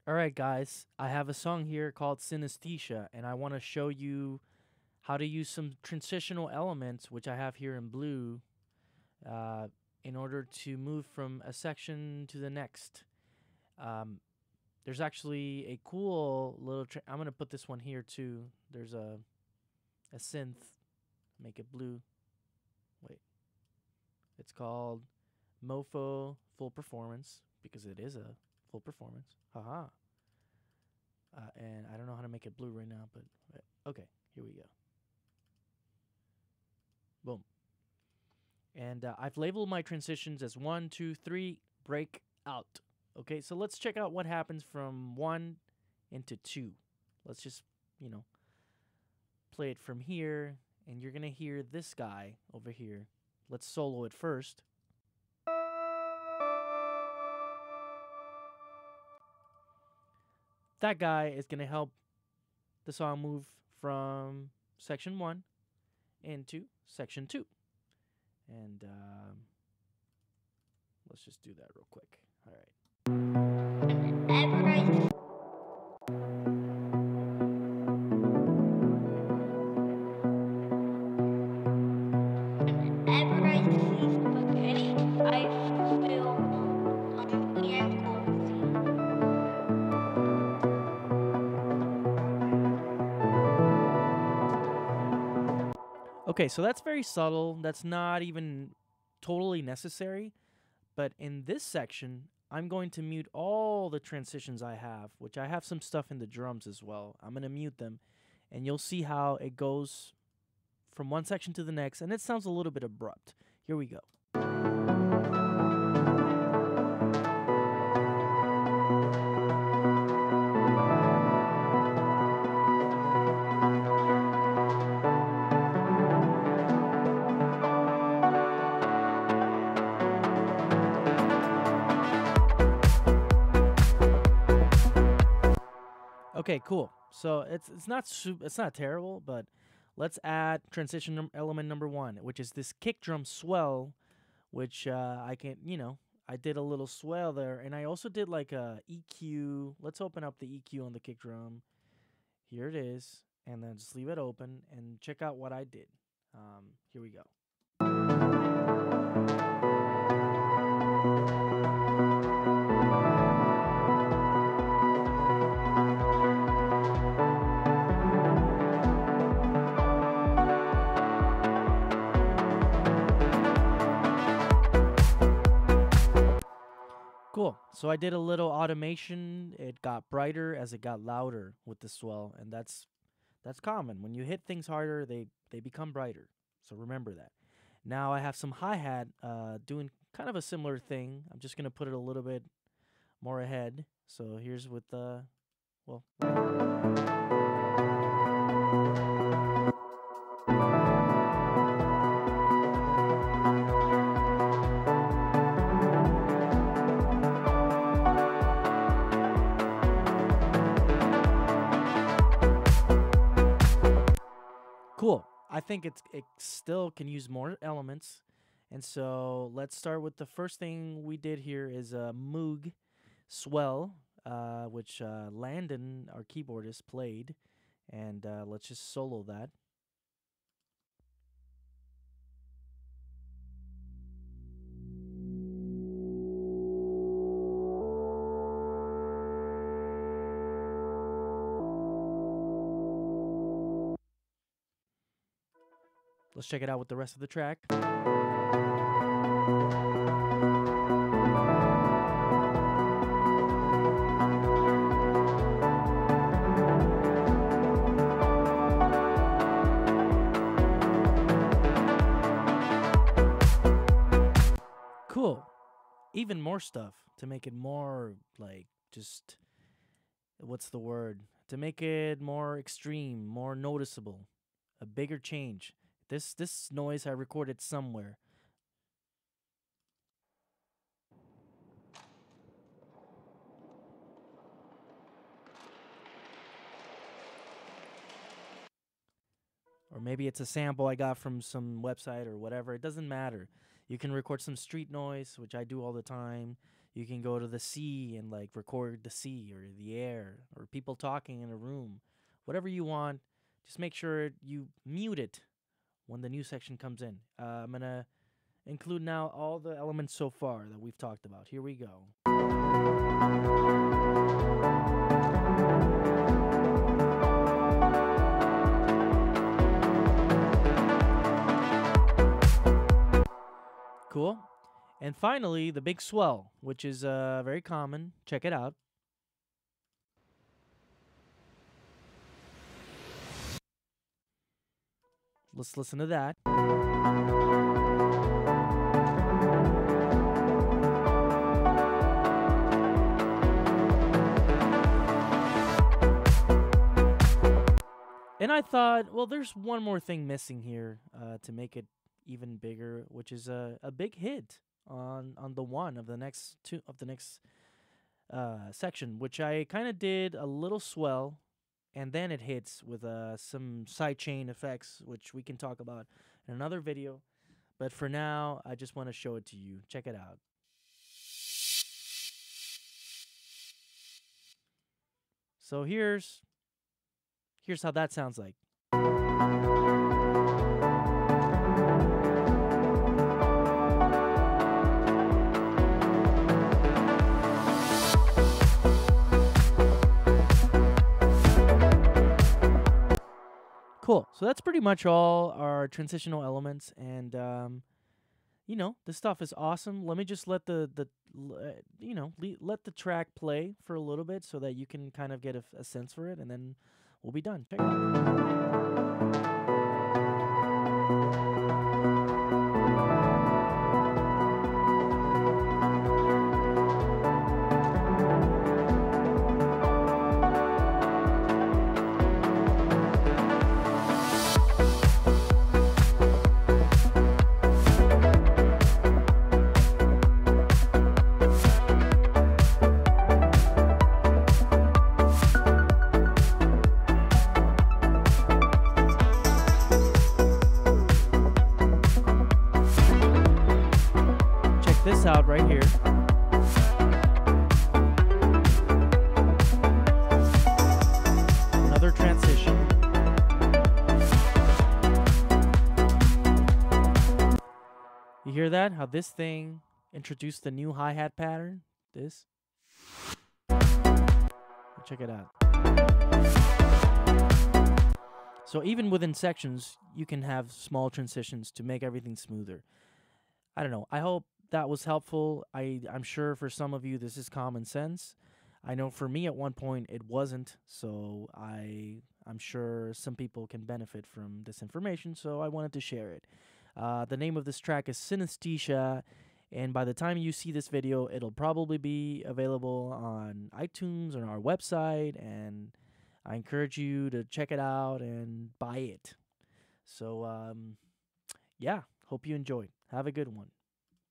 All right, guys, I have a song here called Synesthesia, and I want to show you how to use some transitional elements, which I have here in blue, uh, in order to move from a section to the next. Um, there's actually a cool little. I'm gonna put this one here too. There's a synth. Make it blue. Wait, it's called Mofo Full Performance because it is a full performance. Haha. And I don't know how to make it blue right now, but okay, here we go. Boom. And I've labeled my transitions as 1, 2, 3, break out. Okay, so let's check out what happens from 1 into 2. Let's just, you know, play it from here, and you're going to hear this guy over here. Let's solo it first. That guy is going to help the song move from section 1 into section 2. And let's just do that real quick. All right. Okay, so that's very subtle. That's not even totally necessary. But in this section, I'm going to mute all the transitions I have, which I have some stuff in the drums as well. I'm going to mute them, and you'll see how it goes from one section to the next, and it sounds a little bit abrupt. Here we go. Okay, cool. So it's not terrible, but let's add transition element number 1, which is this kick drum swell, which I can, I did a little swell there, and I also did like a EQ. Let's open up the EQ on the kick drum. Here it is, and then just leave it open and check out what I did. Here we go. Cool. So I did a little automation. It got brighter as it got louder with the swell, and that's common. When you hit things harder, they become brighter. So remember that. Now I have some hi-hat doing kind of a similar thing. I'm just going to put it a little bit more ahead. So here's with the well, cool. I think it still can use more elements. And so let's start with the first thing we did here is a Moog swell, which Landon, our keyboardist, played. And let's just solo that. Let's check it out with the rest of the track. Cool. Even more stuff to make it more like just what's the word? To make it more extreme, more noticeable, a bigger change. This noise I recorded somewhere. Or maybe it's a sample I got from some website or whatever. It doesn't matter. You can record some street noise, which I do all the time. You can go to the sea and like record the sea or the air or people talking in a room. Whatever you want. Just make sure you mute it when the new section comes in. I'm going to include now all the elements so far that we've talked about. Here we go. Cool. And finally, the big swell, which is very common. Check it out. Let's listen to that. And I thought, well, there's one more thing missing here to make it even bigger, which is a big hit on the one of the next section, which I kind of did a little swell, and then it hits with some sidechain effects, which we can talk about in another video. But for now, I just want to show it to you. Check it out. So here's how that sounds like. Cool. So that's pretty much all our transitional elements, and you know, this stuff is awesome. Let me just let let the track play for a little bit so that you can kind of get a sense for it, and then we'll be done. Check it out. This out right here. Another transition. You hear that? How this thing introduced the new hi-hat pattern? This. Check it out. So even within sections, you can have small transitions to make everything smoother. I don't know. I hope that was helpful. I'm sure for some of you this is common sense. I know for me at one point it wasn't, so I'm sure some people can benefit from this information, so I wanted to share it. The name of this track is Synesthesia, and by the time you see this video, it'll probably be available on iTunes or our website, and I encourage you to check it out and buy it. So, yeah, hope you enjoyed. Have a good one.